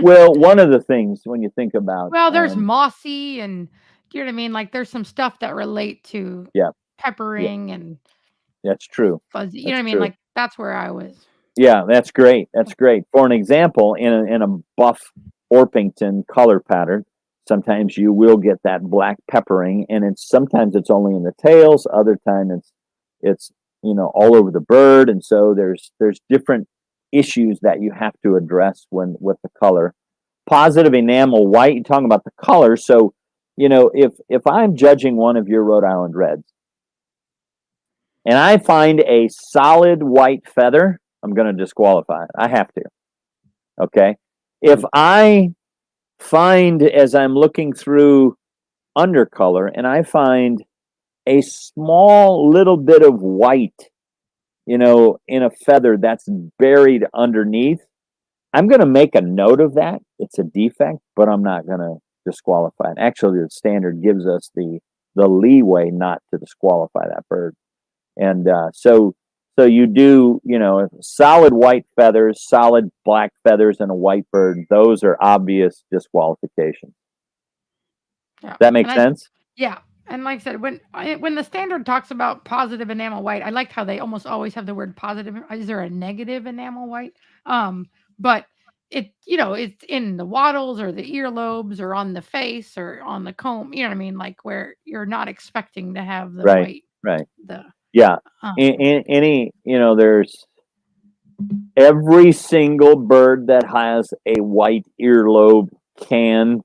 Well, one of the things when you think about, Well, there's mossy and do you know what I mean? Like there's some stuff that relate to yeah, yeah, peppering and that's true. fuzzy. You know what That's I mean? true. Like that's where I was. Yeah, that's great. That's great. For an example, in a buff Orpington color pattern, Sometimes you will get that black peppering, and sometimes it's only in the tails. Other time it's all over the bird, and so there's different issues that you have to address when with the color. Positive enamel white. You're talking about the color, so if I'm judging one of your Rhode Island Reds, and I find a solid white feather, I'm going to disqualify it. I have to. Okay. If I find, as I'm looking through undercolor, and I find a small little bit of white, in a feather that's buried underneath, I'm going to make a note of that. It's a defect, but I'm not going to disqualify it. Actually, the standard gives us the leeway not to disqualify that bird. And so you do, solid white feathers, solid black feathers, and a white bird. Those are obvious disqualifications. Yeah. That makes sense? Yeah. And like I said, when the standard talks about positive enamel white, I liked how they almost always have the word positive. Is there a negative enamel white? But it's in the wattles or the earlobes or on the face or on the comb. You know what I mean? Like where you're not expecting to have the Right, white. right. Yeah. There's every single bird that has a white earlobe can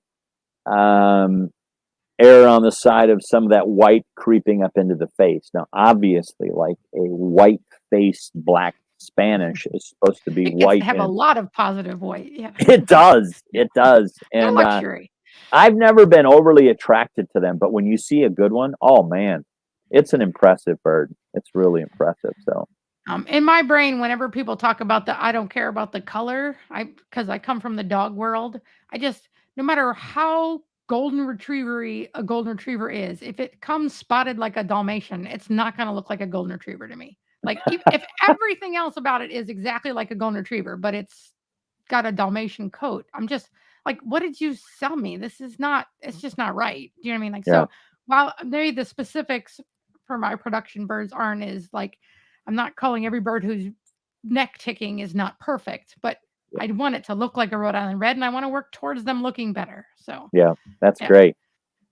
err on the side of some of that white creeping up into the face. Now, obviously, like a white-faced black Spanish is supposed to be It gets white. to have a lot of positive white. Yeah. It does. It does. No And luxury. I've never been overly attracted to them, but when you see a good one, oh man, it's an impressive bird. It's really impressive. So In my brain, whenever people talk about I don't care about the color, because I come from the dog world, no matter how golden retrievery a golden retriever is, if it comes spotted like a Dalmatian, it's not going to look like a golden retriever to me. Like if everything else about it is exactly like a golden retriever, but it's got a Dalmatian coat, I'm just like, what did you sell me? It's just not right. Do you know what I mean? Like, yeah, so while maybe the specifics for my production birds aren't is like, I'm not calling every bird whose neck ticking is not perfect, but I want it to look like a Rhode Island Red, and I want to work towards them looking better. So, yeah, that's yeah. great.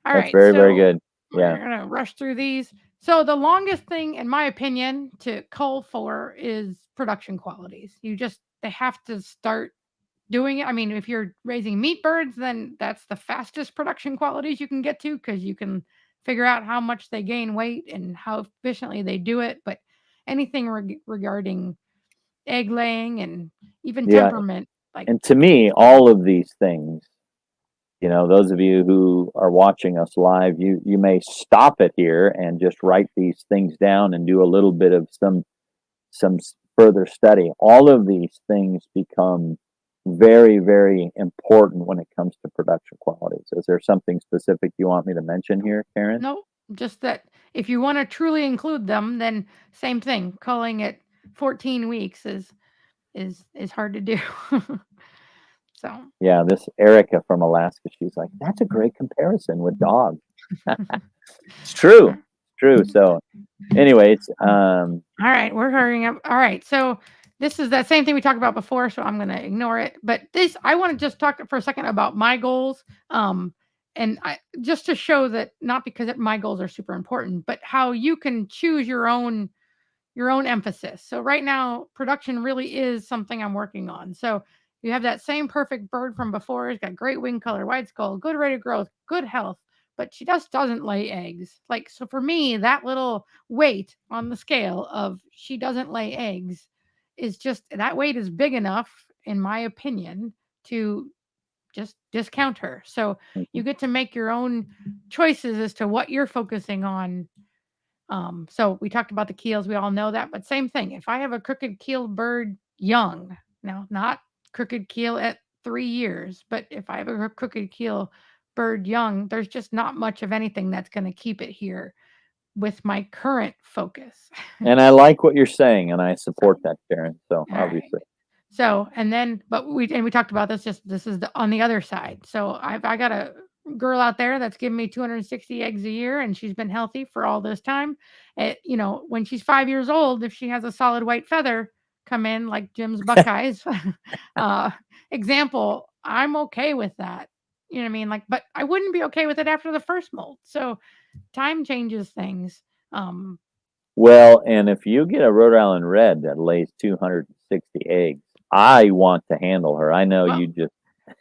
All That's right. very, very So good. Yeah. we're gonna rush through these. So the longest thing, in my opinion, to cull for is production qualities. They have to start doing it. I mean, if you're raising meat birds, then that's the fastest production qualities you can get to because you can figure out how much they gain weight and how efficiently they do it. But anything regarding egg laying and even Yeah. temperament, like And to me, all of these things, those of you who are watching us live, you may stop it here and just write these things down and do a little bit of some further study. All of these things become very, very important when it comes to production qualities. Is there something specific you want me to mention here, Karen? no, just that if you want to truly include them, then same thing. Culling at 14 weeks is hard to do. So Yeah, this Erica from Alaska, she's like, that's a great comparison with dogs. It's true. It's true. So, anyways, all right, we're hurrying up. All right, so this is that same thing we talked about before, so I'm going to ignore it. But I want to just talk for a second about my goals, and just to show that not because my goals are super important, but how you can choose your own emphasis. So right now, production really is something I'm working on. So you have that same perfect bird from before. It's got great wing color, white skull, good rate of growth, good health, but she just doesn't lay eggs. Like, so for me, that little weight on the scale of she doesn't lay eggs is just that weight is big enough, in my opinion, to just discount her. So you get to make your own choices as to what you're focusing on. So we talked about the keels, we all know that, but same thing. If I have a crooked keeled bird young, now not crooked keel at 3 years, but if I have a crooked keel bird young, there's just not much of anything that's going to keep it here with my current focus. and I like what you're saying, and I support that, Karen. So, All right. obviously. So, and then, but we talked about this. This is on the other side. So I got a girl out there that's giving me 260 eggs a year, and she's been healthy for all this time. When she's 5 years old, if she has a solid white feather come in like Jim's Buckeyes example, I'm okay with that. you know what I mean? Like, but I wouldn't be okay with it after the first molt. So time changes things. Um, Well, and if you get a Rhode Island Red that lays 260 eggs, I want to handle her. I know well, you just,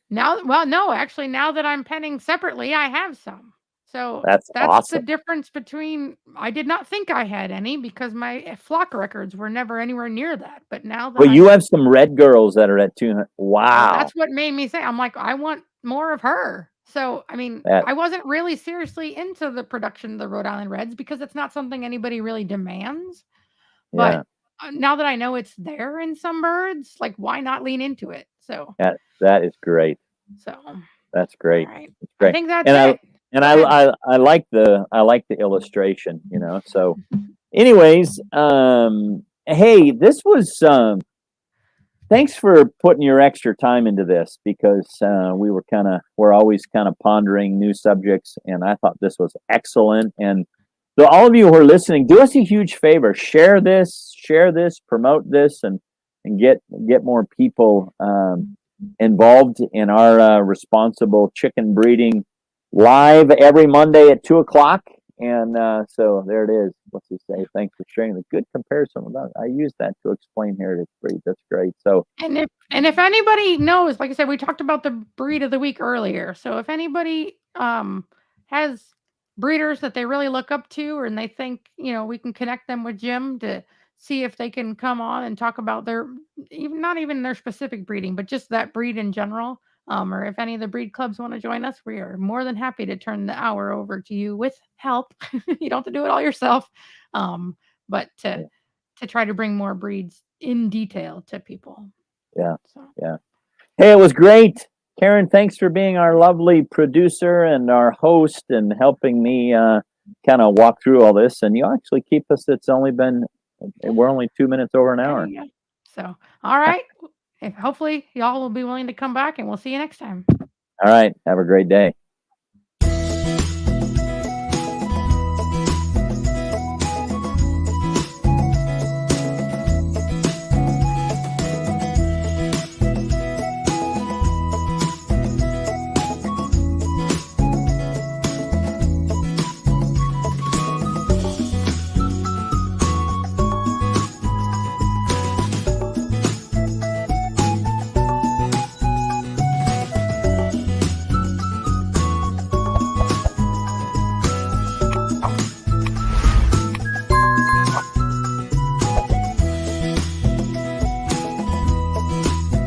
well, no, actually, now that I'm penning separately, I have some. So that's that's the awesome. difference between. I did not think I had any because my flock records were never anywhere near that. But now that Well, you I'm, have some red girls that are at 200. well, Wow. that's what made me say, I'm like, I want more of her. So, I mean, That, I wasn't really seriously into the production of the Rhode Island Reds because it's not something anybody really demands. But yeah, now that I know it's there in some birds, like, why not lean into it? So, that is great. so That's all great. right. That's I great. think that's And I it. and Go ahead. I like the illustration, So anyways, hey, this was thanks for putting your extra time into this because we're always kind of pondering new subjects, and I thought this was excellent. And so all of you who are listening, do us a huge favor: share this, promote this, and get more people involved in our responsible chicken breeding live every Monday at 2 o'clock. And so there it is. What's he say? Thanks for sharing the good comparison. I use that to explain heritage breed. That's great. So And if anybody knows, like I said, we talked about the breed of the week earlier. So if anybody has breeders that they really look up to, and they think, we can connect them with Jim to see if they can come on and talk about their, even not even their specific breeding, but just that breed in general. Or if any of the breed clubs want to join us, we are more than happy to turn the hour over to you with help. You don't have to do it all yourself. Um, but yeah, to try to bring more breeds in detail to people. yeah, So, yeah. Hey, it was great. Karen, thanks for being our lovely producer and our host and helping me kind of walk through all this. And you actually keep us, yeah, we're only 2 minutes over an there hour. you go. So, all right. If hopefully y'all will be willing to come back, and we'll see you next time. All right. Have a great day.